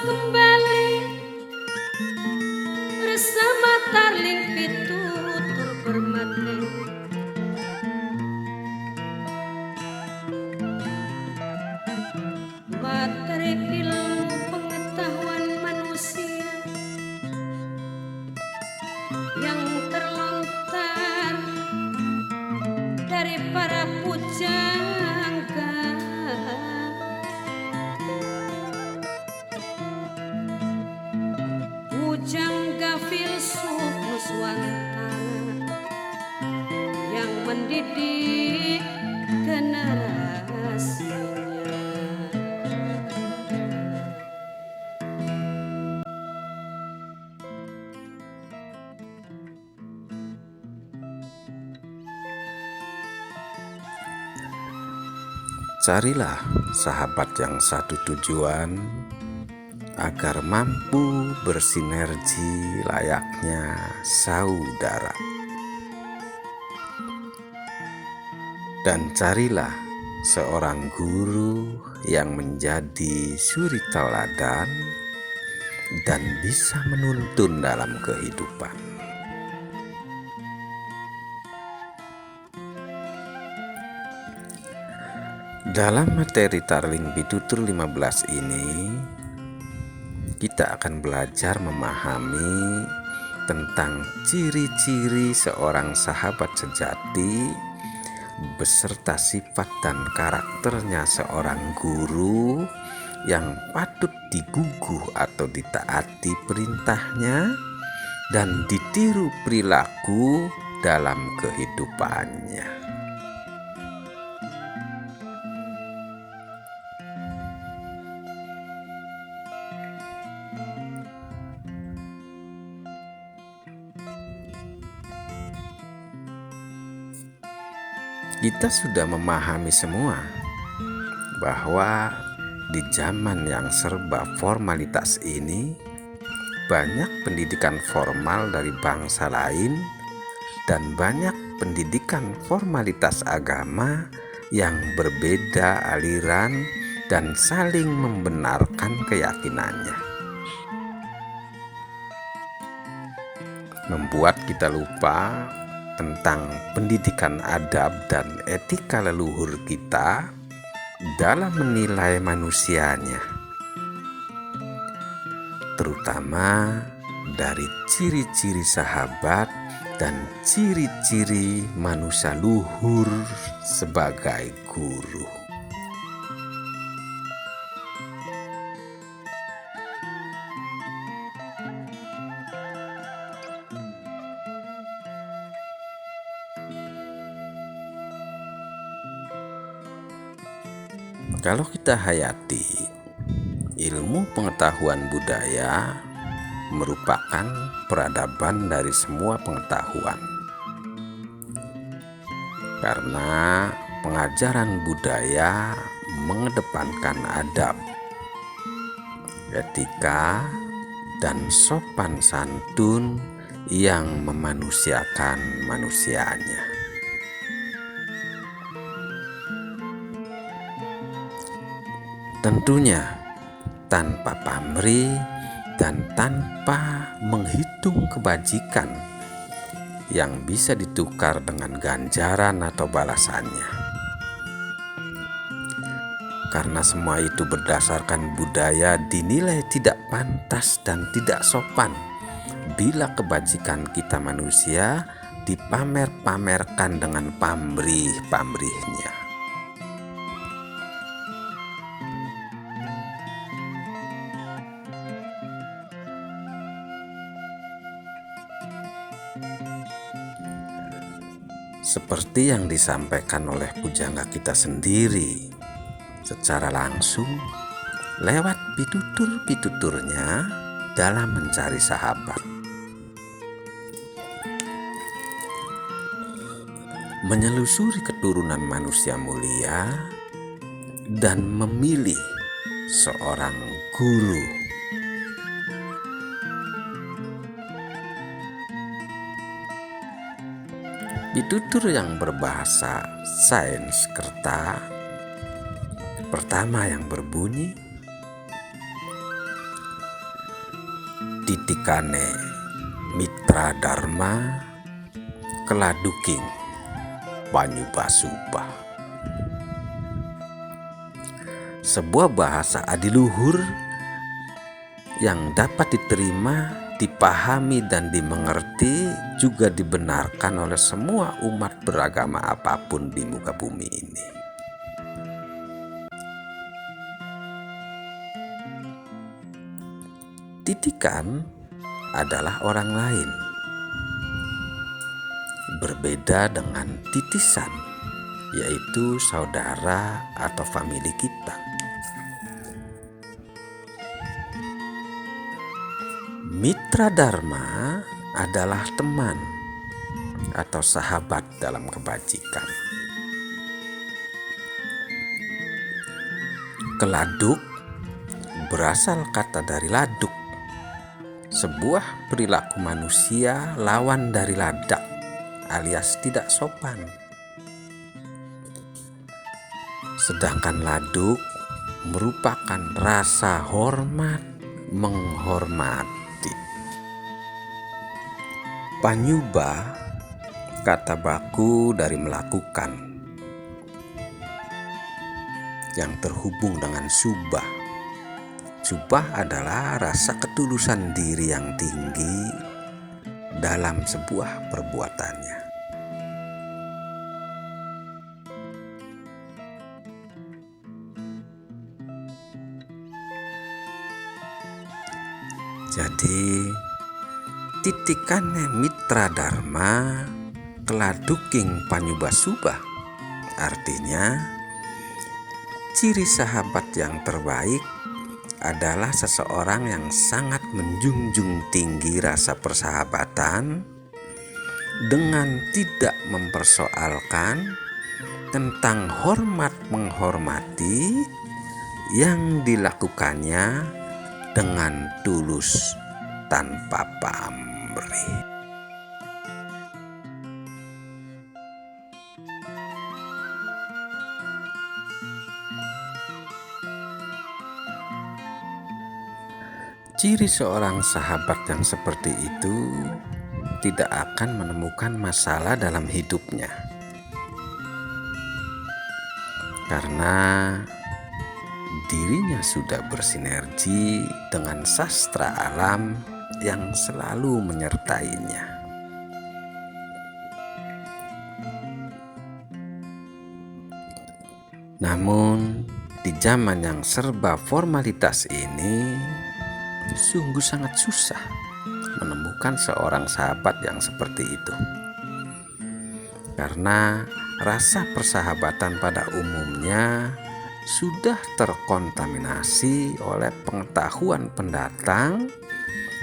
kembali bersama Tarling pitutur bermate. Materi ilmu pengetahuan manusia yang terlontar dari para pujangga, pujangga filsuf Nuswantara yang mendidik generasinya. Carilah sahabat yang satu tujuan agar mampu bersinergi layaknya saudara. Dan carilah seorang guru yang menjadi suri tauladan dan bisa menuntun dalam kehidupan. Dalam materi Tarling Pitutur 15 ini, kita akan belajar memahami tentang ciri-ciri seorang sahabat sejati beserta sifat dan karakternya seorang guru yang patut diguguh atau ditaati perintahnya dan ditiru perilaku dalam kehidupannya. Kita sudah memahami semua bahwa di zaman yang serba formalitas ini, banyak pendidikan formal dari bangsa lain dan banyak pendidikan formalitas agama yang berbeda aliran dan saling membenarkan keyakinannya. Membuat kita lupa tentang pendidikan adab dan etika leluhur kita dalam menilai manusianya, terutama dari ciri-ciri sahabat dan ciri-ciri manusia luhur sebagai guru. Kalau kita hayati ilmu pengetahuan budaya merupakan peradaban dari semua pengetahuan. Karena pengajaran budaya mengedepankan adab, etika, dan sopan santun yang memanusiakan manusianya. Tentunya tanpa pamrih dan tanpa menghitung kebajikan yang bisa ditukar dengan ganjaran atau balasannya. Karena semua itu berdasarkan budaya dinilai tidak pantas dan tidak sopan bila kebajikan kita manusia dipamer-pamerkan dengan pamrih-pamrihnya. Seperti yang disampaikan oleh pujangga kita sendiri secara langsung lewat pitutur-pituturnya dalam mencari sahabat. Menyelusuri keturunan manusia mulia dan memilih seorang guru. Pitutur yang berbahasa Sanskerta pertama yang berbunyi, titikane mitra dharma keladuking Panyubasuba. Sebuah bahasa adiluhur yang dapat diterima, dipahami dan dimengerti, juga dibenarkan oleh semua umat beragama apapun di muka bumi ini. Titikan adalah orang lain, berbeda dengan titisan, yaitu saudara atau famili kita. Mitra dharma adalah teman atau sahabat dalam kebajikan. Keladuk berasal kata dari laduk, sebuah perilaku manusia lawan dari ladak alias tidak sopan. Sedangkan laduk merupakan rasa hormat, menghormati. Panyuba kata baku dari melakukan yang terhubung dengan subah. Subah adalah rasa ketulusan diri yang tinggi dalam sebuah perbuatannya. Jadi titikane mitra dharma keladuking Panyubasuba artinya ciri sahabat yang terbaik adalah seseorang yang sangat menjunjung tinggi rasa persahabatan dengan tidak mempersoalkan tentang hormat menghormati yang dilakukannya dengan tulus tanpa pamrih. Ciri seorang sahabat yang seperti itu tidak akan menemukan masalah dalam hidupnya, karena dirinya sudah bersinergi dengan sastra alam yang selalu menyertainya. Namun di zaman yang serba formalitas ini, sungguh sangat susah menemukan seorang sahabat yang seperti itu. Karena rasa persahabatan pada umumnya sudah terkontaminasi oleh pengetahuan pendatang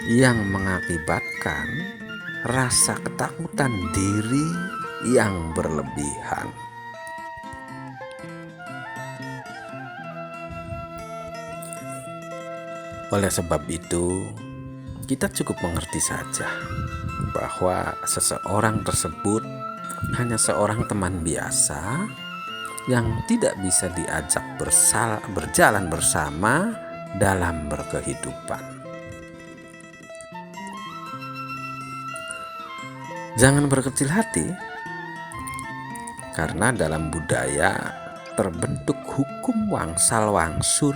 yang mengakibatkan rasa ketakutan diri yang berlebihan. Oleh sebab itu, kita cukup mengerti saja bahwa seseorang tersebut hanya seorang teman biasa yang tidak bisa diajak berjalan bersama dalam berkehidupan. Jangan berkecil hati, karena dalam budaya terbentuk hukum wangsal wangsul,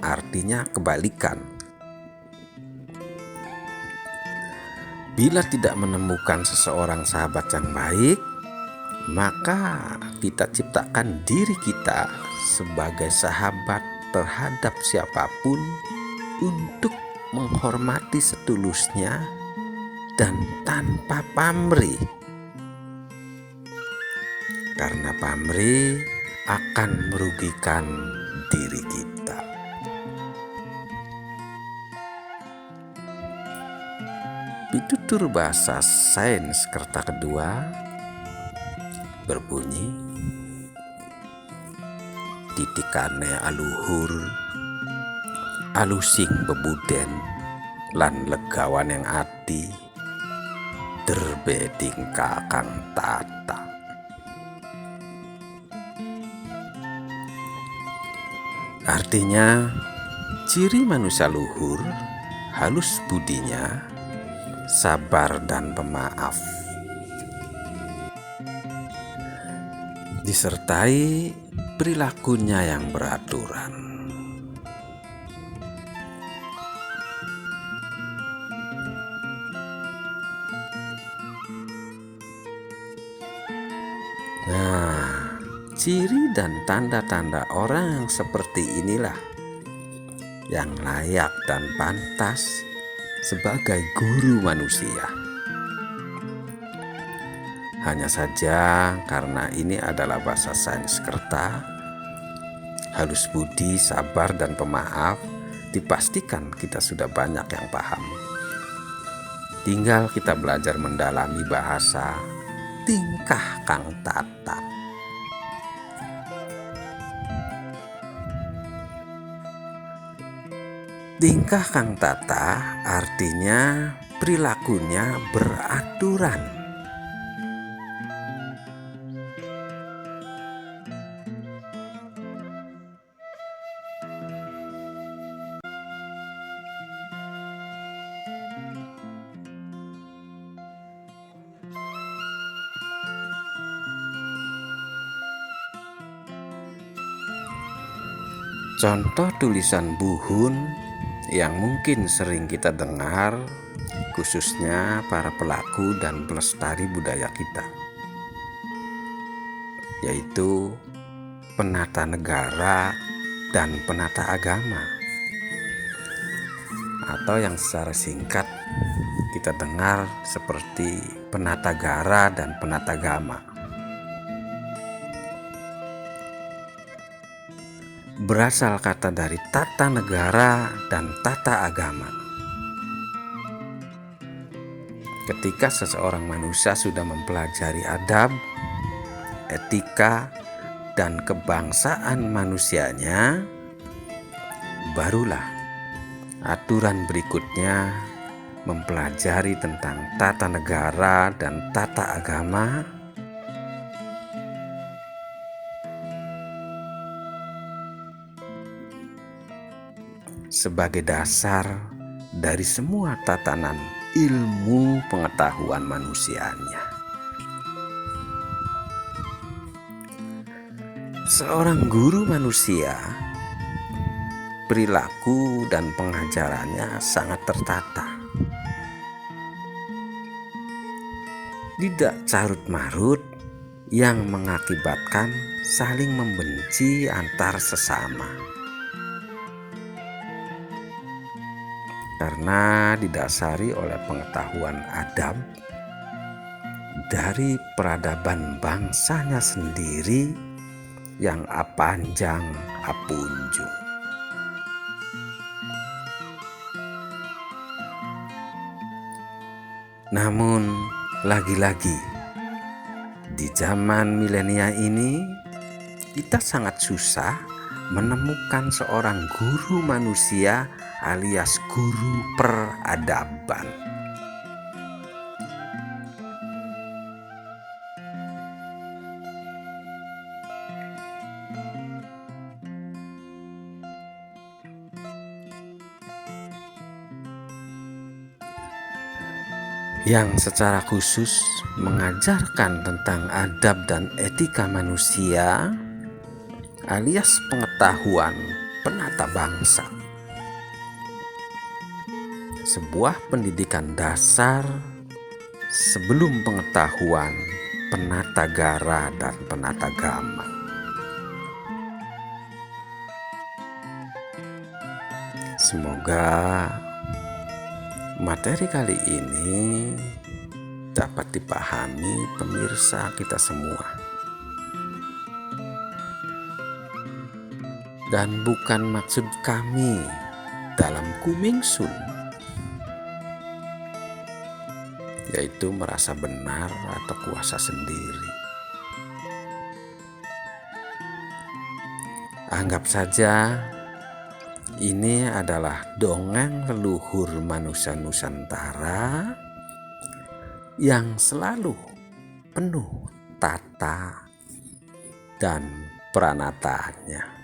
artinya kebalikan. Bila tidak menemukan seseorang sahabat yang baik, maka kita ciptakan diri kita sebagai sahabat terhadap siapapun untuk menghormati setulusnya dan tanpa pamrih. Karena pamrih akan merugikan diri kita. Pitutur bahasa sains kerta kedua berbunyi, titikane aluhur, alusing bebuden, lan legawan yang ati, derbeding kakang tata. Artinya, ciri manusia luhur, halus budinya, sabar dan pemaaf, disertai perilakunya yang beraturan. Nah, ciri dan tanda-tanda orang yang seperti inilah yang layak dan pantas sebagai guru manusia. Hanya saja karena ini adalah bahasa Sanskerta, halus budi, sabar, dan pemaaf, dipastikan kita sudah banyak yang paham. Tinggal kita belajar mendalami bahasa tingkah Kang Tata. Tingkah Kang Tata artinya perilakunya beraturan. Contoh tulisan Buhun yang mungkin sering kita dengar, khususnya para pelaku dan pelestari budaya kita, yaitu penata negara dan penata agama, atau yang secara singkat kita dengar seperti penata gara dan penata gama. Berasal kata dari tata negara dan tata agama. Ketika seseorang manusia sudah mempelajari adab, etika, dan kebangsaan manusianya, barulah aturan berikutnya mempelajari tentang tata negara dan tata agama, sebagai dasar dari semua tatanan ilmu pengetahuan manusianya. Seorang guru manusia, perilaku dan pengajarannya sangat tertata. Tidak carut-marut yang mengakibatkan saling membenci antar sesama. Karena didasari oleh pengetahuan adab dari peradaban bangsanya sendiri yang apanjang apunjung. Namun lagi-lagi di zaman milenial ini kita sangat susah menemukan seorang guru manusia alias guru peradaban. Yang secara khusus mengajarkan tentang adab dan etika manusia alias pengetahuan penata bangsa. Sebuah pendidikan dasar sebelum pengetahuan penata gara dan penata gama. Semoga materi kali ini dapat dipahami pemirsa kita semua. Dan bukan maksud kami dalam kumingsun, yaitu merasa benar atau kuasa sendiri. Anggap saja ini adalah dongeng leluhur manusia Nusantara yang selalu penuh tata dan pranataannya.